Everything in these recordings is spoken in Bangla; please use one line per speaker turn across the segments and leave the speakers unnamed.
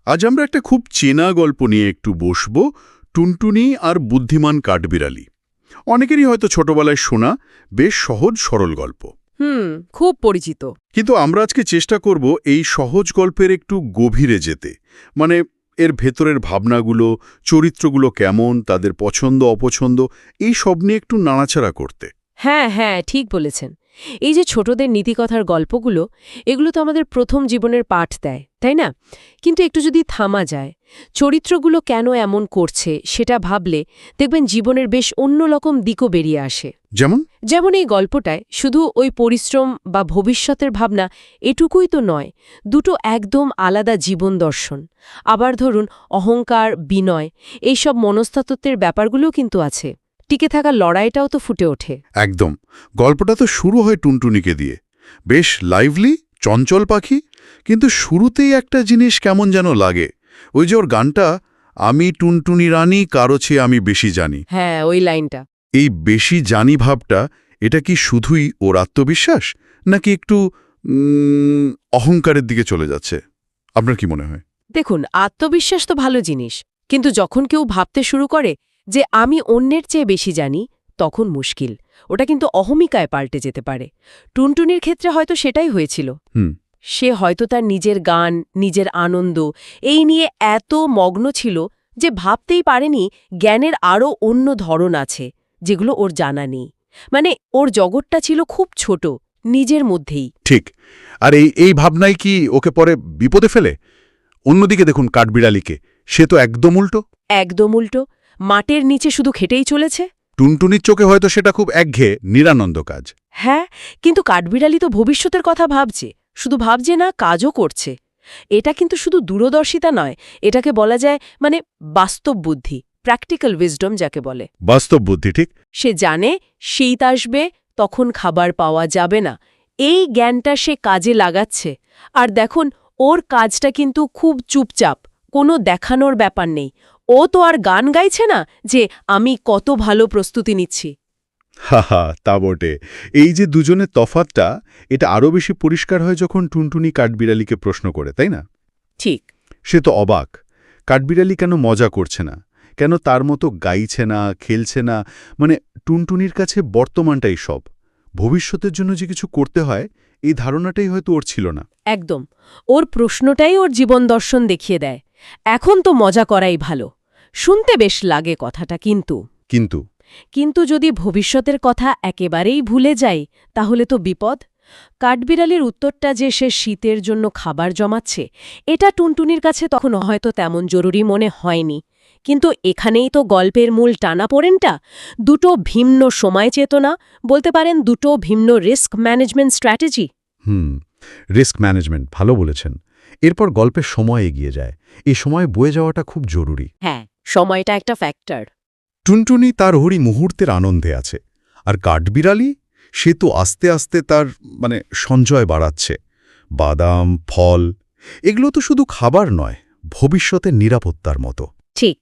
আজ আমরা একটা খুব চেনা গল্প নিয়ে একটু বসব, টুনটুনি আর বুদ্ধিমান কাঠবিড়ালি। অনেকেরই হয়তো ছোটবেলায় শোনা বেশ সহজ সরল গল্প।
খুব পরিচিত।
কিন্তু আমরা আজকে চেষ্টা করব এই সহজ গল্পের একটু গভীরে যেতে, মানে এর ভেতরের ভাবনাগুলো, চরিত্রগুলো কেমন, তাদের পছন্দ অপছন্দ, এই সব নিয়ে একটু নাড়াচাড়া করতে।
হ্যাঁ, ঠিক বলেছেন। এই যে ছোটদের নীতিকথার গল্পগুলো, এগুলো তো আমাদের প্রথম জীবনের পাঠ দেয়, তাই না? কিন্তু একটু যদি থামা যায়, চরিত্রগুলো কেন এমন করছে সেটা ভাবলে দেখবেন জীবনের বেশ অন্যরকম দিকও বেরিয়ে আসে। যেমন এই গল্পটায় শুধু ওই পরিশ্রম বা ভবিষ্যতের ভাবনা এটুকুই তো নয়, দুটো একদম আলাদা জীবন দর্শন। আবার ধরুন অহংকার, বিনয়, এইসব মনস্তাত্ত্বের ব্যাপারগুলোও কিন্তু আছে। টিকে থাকা লড়াইটাও তো ফুটে ওঠে।
একদম। গল্পটা তো শুরু হয় টুনটুনিকে দিয়ে, বেশ লাইভলি, চঞ্চল পাখি। কিন্তু শুরুতেই একটা জিনিস কেমন যেন লাগে, ওই যে ওর গানটা, আমি টুনটুনি রানী, কারো চেয়ে আমি বেশি জানি।
হ্যাঁ, ওই লাইনটা।
এই বেশি জানি ভাবটা, এটা কি শুধুই ওর আত্মবিশ্বাস, নাকি একটু অহংকারের দিকে চলে যাচ্ছে? আপনার কি মনে হয়?
দেখুন, আত্মবিশ্বাস তো ভালো জিনিস, কিন্তু যখন কেউ ভাবতে শুরু করে যে আমি অন্যের চেয়ে বেশি জানি, তখন মুশকিল। ওটা কিন্তু অহমিকায় পাল্টে যেতে পারে। টুনটুনির ক্ষেত্রে হয়তো সেটাই হয়েছিল। সে হয়তো তার নিজের গান, নিজের আনন্দ, এই নিয়ে এত মগ্ন ছিল যে ভাবতেই পারেনি জ্ঞানের আরও অন্য ধরন আছে, যেগুলো ওর জানা নেই। মানে ওর জগৎটা ছিল খুব ছোট, নিজের মধ্যেই।
ঠিক। আর এই ভাবনাই কি ওকে পরে বিপদে ফেলে? অন্যদিকে দেখুন কাঠবিড়ালিকে, সে তো একদম উল্টো।
একদম উল্টো। মাটির নিচে শুধু খেটেই চলেছে।
টুনটুনির চোখে হয়তো সেটা খুব একঘেয়ে, নিরানন্দ কাজ।
হ্যাঁ, কিন্তু কাঠবিড়ালি তো ভবিষ্যতের কথা ভাবছে, শুধু ভাবছে না, কাজও করছে। এটা কিন্তু শুধু দূরদর্শিতা নয়, এটাকে বলা যায় বাস্তব বুদ্ধি, প্র্যাকটিক্যাল উইজডম যাকে বলে।
বাস্তব বুদ্ধি, ঠিক।
সে জানে শীত আসবে, তখন খাবার পাওয়া যাবে না। এই জ্ঞানটা সে কাজে লাগাচ্ছে। আর দেখুন, ওর কাজটা কিন্তু খুব চুপচাপ, কোনো দেখানোর ব্যাপার নেই। ও তো আর গান গাইছে না যে আমি কত ভালো প্রস্তুতি নিচ্ছি।
হা, তা বটে। এই যে দুজনের তফাৎটা, এটা আরও বেশি পরিষ্কার হয় যখন টুনটুনি কাঠবিড়ালিকে প্রশ্ন করে, তাই না?
ঠিক।
সে তো অবাক, কাঠবিড়ালি কেন মজা করছে না, কেন তার মতো গাইছে না, খেলছে না। মানে টুনটুনির কাছে বর্তমানটাই সব, ভবিষ্যতের জন্য যে কিছু করতে হয়, এই ধারণাটাই হয়তো ওর ছিল না।
একদম। ওর প্রশ্নটাই ওর জীবন দর্শন দেখিয়ে দেয়। এখন তো মজা করাই ভালো। শুনতে বেশ লাগে কথাটা, কিন্তু যদি ভবিষ্যতের কথা একেবারেই ভুলে যাই, তাহলে তো বিপদ। কাঠবিড়ালির উত্তরটা যে সে শীতের জন্য খাবার জমাচ্ছে, এটা টুনটুনির কাছে তখন হয়তো তেমন জরুরি মনে হয়নি। কিন্তু এখানেই তো গল্পের মূল টানাপোড়েনটা। দুটো ভিন্ন সময় চেতনা, বলতে পারেন দুটো ভিন্ন risk management strategy.
Risk management, ভালো বলেছেন। এরপর গল্পের সময় এগিয়ে যায়। এই সময় বয়ে যাওয়াটা খুব জরুরি।
হ্যাঁ, সময়টা একটা ফ্যাক্টর।
টুনটুনি তার হরি মুহূর্তের আনন্দে আছে, আর কাঠবিড়ালি সে তো আস্তে আস্তে তার সঞ্চয় বাড়াচ্ছে। বাদাম, ফল, এগুলো তো শুধু খাবার নয়, ভবিষ্যতের নিরাপত্তার মতো।
ঠিক।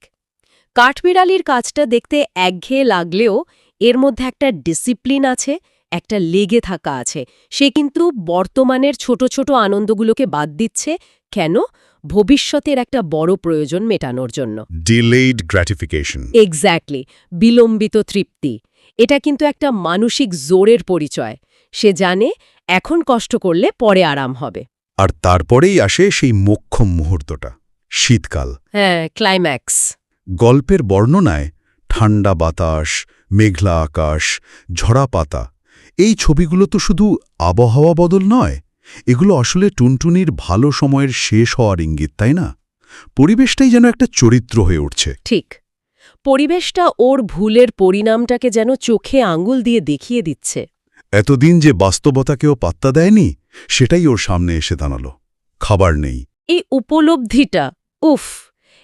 কাঠবিড়ালির কাজটা দেখতে একঘেয়ে লাগলেও এর মধ্যে একটা ডিসিপ্লিন আছে, একটা লেগে থাকা আছে। সে কিন্তু বর্তমানের ছোট ছোট আনন্দগুলোকে বাদ দিচ্ছে। কেন? ভবিষ্যতের একটা বড় প্রয়োজন মেটানোর জন্য।
Delayed gratification.
এক্স্যাক্টলি, বিলম্বিত তৃপ্তি। এটা কিন্তু একটা মানসিক জোরের পরিচয়। সে জানে এখন কষ্ট করলে পরে আরাম হবে।
আর তারপরেই আসে সেই মোক্ষম মুহূর্তটা, শীতকাল।
হ্যাঁ, ক্লাইম্যাক্স।
গল্পের বর্ণনায় ঠান্ডা বাতাস, মেঘলা আকাশ, ঝরা পাতা, এই ছবিগুলো তো শুধু আবহাওয়া বদল নয়, এগুলো আসলে টুনটুনির ভালো সময়ের শেষ হওয়ার ইঙ্গিত, তাই না? পরিবেশটাই যেন একটা চরিত্র হয়ে উঠছে।
ঠিক। পরিবেশটা ওর ভুলের পরিণামটাকে যেন চোখে আঙুল দিয়ে দেখিয়ে দিচ্ছে।
এতদিন যে বাস্তবতাকেও পাত্তা দেয়নি, সেটাই ওর সামনে এসে দাঁড়ালো। খাবার নেই,
এই উপলব্ধিটা, উফ,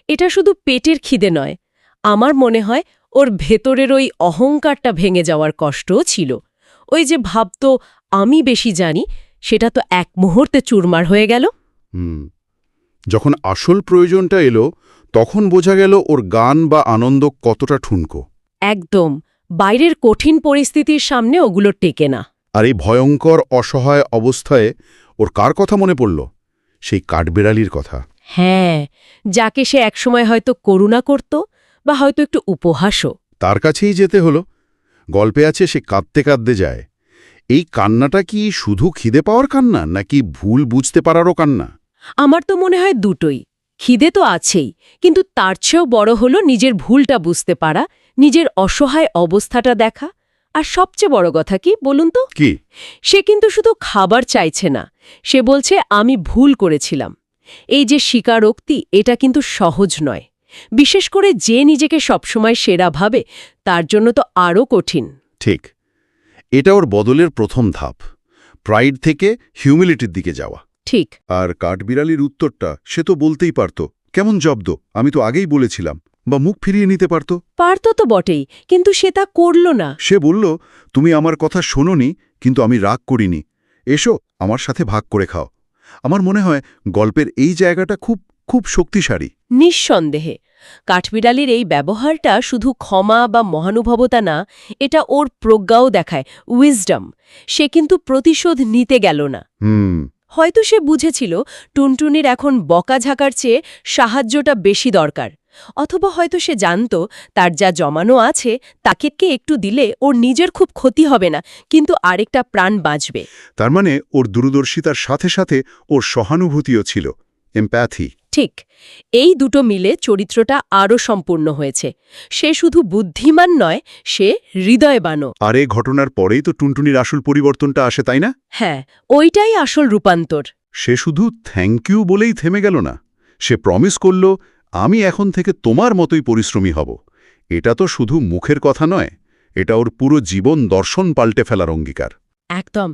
এটা শুধু পেটের খিদে নয়, আমার মনে হয় ওর ভেতরের ওই অহংকারটা ভেঙে যাওয়ার কষ্টও ছিল। ওই যে ভাবত আমি বেশি জানি, সেটা তো এক মুহূর্তে চুরমার হয়ে গেল।
যখন আসল প্রয়োজনটা এলো, তখন বোঝা গেল ওর গান বা আনন্দ কতটা ঠুনকো।
একদম, বাইরের কঠিন পরিস্থিতির সামনে ওগুলো টেকে না।
আর এই ভয়ঙ্কর অসহায় অবস্থায় ওর কার কথা মনে পড়ল? সেই কাঠবিড়ালির কথা।
হ্যাঁ, যাকে সে একসময় হয়তো করুণা করত বা হয়তো একটু উপহাসও।
তার কাছেই যেতে হলো। গল্পে আছে সে কাঁদতে কাঁদতে যায়। এই কান্নাটা কি শুধু খিদে পাওয়ার কান্না নাকি ভুল বুঝতে পারারও কান্না?
আমার তো মনে হয় দুটোই। খিদে তো আছেই, কিন্তু তার চেয়েও বড় হলো নিজের ভুলটা বুঝতে পারা, নিজের অসহায় অবস্থাটা দেখা। আর সবচেয়ে বড় কথা কি বলুন তো?
কি?
সে কিন্তু শুধু খাবার চাইছে না, সে বলছে আমি ভুল করেছিলাম। এই যে স্বীকারোক্তি, এটা কিন্তু সহজ নয়। বিশেষ করে যে নিজেকে সবসময় সেরা ভাবে, তার জন্য তো আরও কঠিন।
ঠিক। এটা ওর বদলের প্রথম ধাপ, প্রাইড থেকে হিউমিলিটির দিকে যাওয়া।
ঠিক।
আর কাঠবিড়ালির উত্তরটা সে তো বলতেই পারত, কেমন জব্দ, আমি তো আগেই বলেছিলাম, বা মুখ ফিরিয়ে নিতে পারত।
পারত তো বটেই, কিন্তু সে তা করল না।
সে বলল, তুমি আমার কথা শোনোনি, কিন্তু আমি রাগ করিনি, এসো আমার সাথে ভাগ করে খাও। আমার মনে হয় গল্পের এই জায়গাটা খুব খুব শক্তিশালী।
নিঃসন্দেহে কাঠবিড়ালির এই ব্যবহারটা শুধু ক্ষমা বা মহানুভবতা না, এটা ওর প্রজ্ঞাও দেখায়, উইজডম। সে কিন্তু প্রতিশোধ নিতে গেল না। হয়তো সে বুঝেছিল টুনটুনির এখন বকাঝাকার চেয়ে সাহায্যটা বেশি দরকার। অথবা হয়তো সে জানত তার যা জমানো আছে তাকে একটু দিলে ওর নিজের খুব ক্ষতি হবে না, কিন্তু আরেকটা প্রাণ বাঁচবে।
তার মানে ওর দূরদর্শিতার সাথে সাথে ওর সহানুভূতিও ছিল, এমপ্যাথি।
ঠিক। এই দুটো মিলে চরিত্রটা আরও সম্পূর্ণ হয়েছে। সে শুধু বুদ্ধিমান নয়, সে হৃদয়বানও।
আর এই ঘটনার পরেই তো টুনটুনির আসল পরিবর্তনটা আসে, তাই না?
হ্যাঁ, ওইটাই আসল রূপান্তর।
সে শুধু থ্যাংক ইউ বলেই থেমে গেল না, সে প্রমিস করল, আমি এখন থেকে তোমার মতোই পরিশ্রমী হব। এটা তো শুধু মুখের কথা নয়, এটা ওর পুরো জীবন দর্শন পাল্টে ফেলার অঙ্গীকার।
একদম।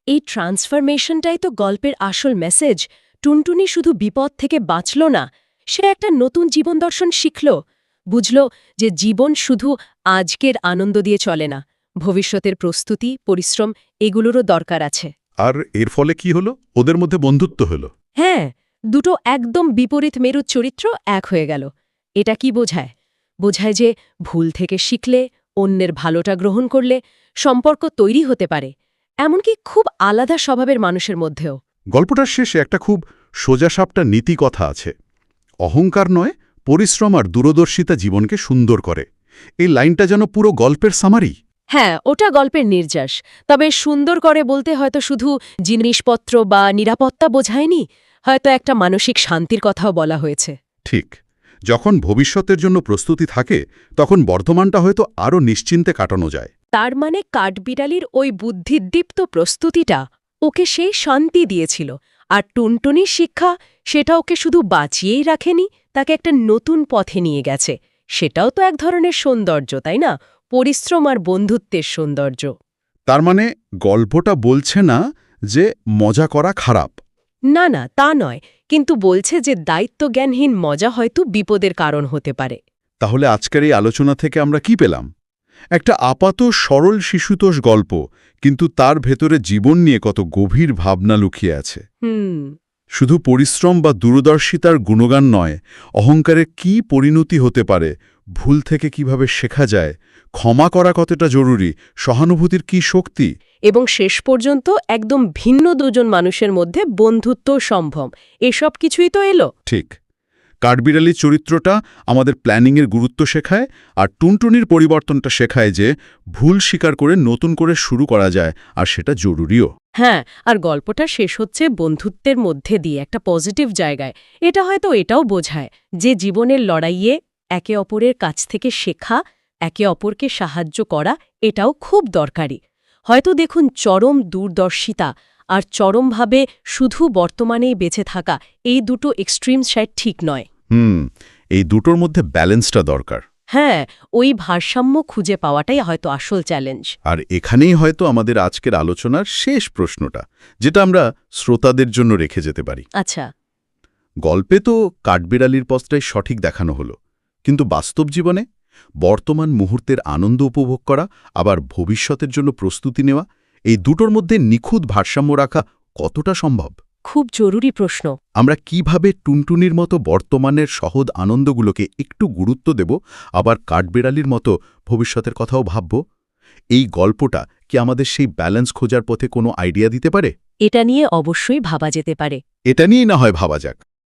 এই ট্রান্সফরমেশনটাই তো গল্পের আসল মেসেজ। টুনটুনি শুধু বিপদ থেকে বাঁচল না, সে একটা নতুন জীবন দর্শন শিখল। বুঝল যে জীবন শুধু আজকের আনন্দ দিয়ে চলে না, ভবিষ্যতের প্রস্তুতি, পরিশ্রম, এগুলোরও দরকার আছে।
আর এর ফলে কি হলো? ওদের মধ্যে বন্ধুত্ব হলো।
হ্যাঁ, দুটো একদম বিপরীত মেরুর চরিত্র এক হয়ে গেল। এটা কি বোঝায়? বোঝায় যে ভুল থেকে শিখলে, অন্যের ভালোটা গ্রহণ করলে সম্পর্ক তৈরি হতে পারে, এমনকি খুব আলাদা স্বভাবের মানুষের মধ্যেও।
গল্পটার শেষে একটা খুব সোজাসাপটা নীতি কথা আছে, অহংকার নয়, পরিশ্রম আর দূরদর্শিতা জীবনকে সুন্দর করে। এই লাইনটা যেন পুরো গল্পের সামারি।
হ্যাঁ, ওটা গল্পের নির্যাস। তবে সুন্দর করে বলতে হয়তো শুধু জিনিসপত্র বা নিরাপত্তা বোঝায়নি, হয়তো একটা মানসিক শান্তির কথাও বলা হয়েছে।
ঠিক। যখন ভবিষ্যতের জন্য প্রস্তুতি থাকে, তখন বর্তমানটা হয়তো আরও নিশ্চিন্তে কাটানো যায়।
তার মানে কাঠবিড়ালির ওই বুদ্ধিদীপ্ত প্রস্তুতিটা ওকে সেই শান্তি দিয়েছিল, আর টুনটুনির শিক্ষা সেটা ওকে শুধু বাঁচিয়েই রাখেনি, তাকে একটা নতুন পথে নিয়ে গেছে। সেটাও তো এক ধরনের সৌন্দর্য, তাই না? পরিশ্রম আর বন্ধুত্বের সৌন্দর্য।
তার মানে গল্পটা বলছে না যে মজা করা খারাপ।
না না, তা নয়, কিন্তু বলছে যে দায়িত্বজ্ঞানহীন মজা হয়তো বিপদের কারণ হতে পারে।
তাহলে আজকের এই আলোচনা থেকে আমরা কি পেলাম? একটা আপাত সরল শিশুতোষ গল্প, কিন্তু তার ভেতরে জীবন নিয়ে কত গভীর ভাবনা লুকিয়ে আছে। শুধু পরিশ্রম বা দূরদর্শিতার গুণগান নয়, অহংকারের কি পরিণতি হতে পারে, ভুল থেকে কিভাবে শেখা যায়, ক্ষমা করা কতটা জরুরি, সহানুভূতির কি শক্তি,
এবং শেষ পর্যন্ত একদম ভিন্ন দুজন মানুষের মধ্যে বন্ধুত্ব সম্ভব, এসব কিছুই তো এলো।
ঠিক। কাঠবিড়ালির চরিত্রটা আমাদের প্ল্যানিংয়ের গুরুত্ব শেখায়, আর টুনটুনির পরিবর্তনটা শেখায় যে ভুল স্বীকার করে নতুন করে শুরু করা যায়, আর সেটা জরুরিও।
হ্যাঁ, আর গল্পটা শেষ হচ্ছে বন্ধুত্বের মধ্যে দিয়ে একটা পজিটিভ জায়গায়। এটা হয়তো এটাও বোঝায় যে জীবনের লড়াইয়ে একে অপরের কাছ থেকে শেখা, একে অপরকে সাহায্য করা, এটাও খুব দরকারি। হয়তো দেখুন, চরম দূরদর্শিতা আর চরমভাবে শুধু বর্তমানেই বেঁচে থাকা, এই দুটো এক্সট্রিম সাইড ঠিক নয়।
এই দুটোর মধ্যে ব্যালেন্সটা দরকার।
হ্যাঁ, ওই ভারসাম্য খুঁজে পাওয়াটাই হয়তো আসল চ্যালেঞ্জ।
আর এখানেই হয়তো আমাদের আজকের আলোচনার শেষ প্রশ্নটা, যেটা আমরা শ্রোতাদের জন্য রেখে যেতে পারি।
আচ্ছা।
গল্পে তো কাঠবিড়ালির পথটাই সঠিক দেখানো হলো, কিন্তু বাস্তব জীবনে বর্তমান মুহূর্তের আনন্দ উপভোগ করা আবার ভবিষ্যতের জন্য প্রস্তুতি নেওয়া, এই দুটোর মধ্যে নিখুঁত ভারসাম্য রাখা কতটা সম্ভব?
খুব জরুরি প্রশ্ন।
আমরা কিভাবে টুনটুনির মতো বর্তমানের সহজ আনন্দগুলোকে একটু গুরুত্ব দেব, আবার কাঠবিড়ালির মতো ভবিষ্যতের কথাও ভাবব? এই গল্পটা কি আমাদের সেই ব্যালেন্স খোঁজার পথে কোনো আইডিয়া দিতে পারে?
এটা নিয়ে অবশ্যই ভাবা যেতে পারে।
এটা নিয়েই না হয় ভাবা যাক।